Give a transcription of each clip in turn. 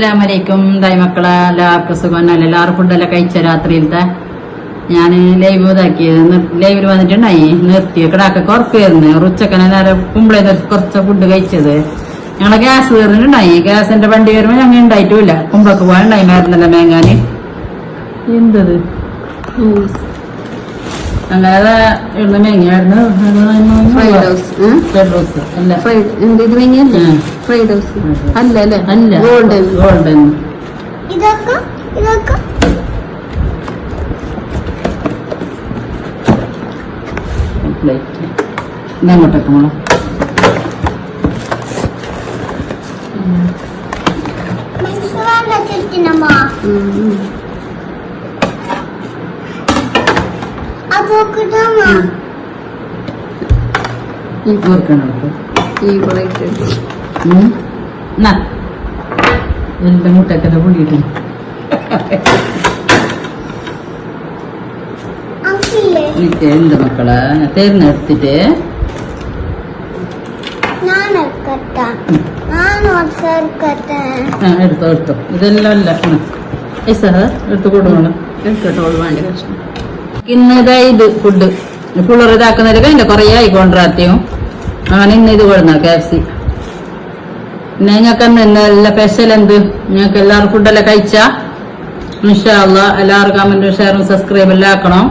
അസ്സലാമലൈക്കും മക്കളെ, എല്ലാവർക്കും സുഖം. എല്ലാവരും ഫുഡെല്ലാം കഴിച്ച രാത്രിയിലത്തെ ഞാൻ ലൈവ് ഇതാക്കിയത് ലൈവിൽ വന്നിട്ടുണ്ടായി നിർത്തി കിടാക്കൊക്കെ ഉറപ്പായിരുന്നു. ഉച്ചക്കനെ നേരം കുമ്പളെ കുറച്ച് ഫുഡ് കഴിച്ചത്. ഞങ്ങളെ ഗ്യാസ് കയറിയിട്ടുണ്ടായി. ഗ്യാസിന്റെ വണ്ടി വരുമ്പോ ഞങ്ങൾ ഉണ്ടായിട്ടില്ല. കുമ്പളക്ക് പോകാനുണ്ടായി മരുന്നെല്ലാം മേങ്ങാന്. എന്തത് അങ്ങനെ ഉള്ള മേങ്ങയായിരുന്നു. ഗോൾഡൻ ഇതങ്ങോട്ടൊക്കെ മോളെ എന്റെ മുട്ടൊക്കെ പൊടിയിട്ട് എന്ത് മക്കളെ തിരഞ്ഞെടുത്തിട്ട് എടുത്തോ എടുത്തോ. ഇതെല്ലാം അല്ല എടുത്തു കൊടുക്കണം. എടുത്തോളൂ വേണ്ട കഷ്ണം. ഇന്നതാ ഇത് ഫുഡ് പിള്ളേർ ഇതാക്കുന്നതിലൊക്കെ അതിന്റെ കുറേ ആയി കൊണ്ടുവരാത്തെയും അങ്ങനെ ഇന്ന് ഇത് കൊടുന്ന KFC. പിന്നെ ഞങ്ങൾക്ക് നല്ല സ്പെഷ്യൽ എന്ത് ഞങ്ങൾക്ക് എല്ലാവരും ഫുഡെല്ലാം കഴിച്ചാ ഇൻഷാ അല്ലാഹ് എല്ലാവരും കമന്റും ഷെയറും സബ്സ്ക്രൈബ് എല്ലാം ആക്കണം.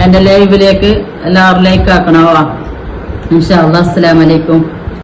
എന്റെ ലൈവിലേക്ക് എല്ലാവരും ലൈക്ക് ആക്കണോ ഇൻഷാ അല്ലാഹ്. അസ്സലാമു അലൈക്കും.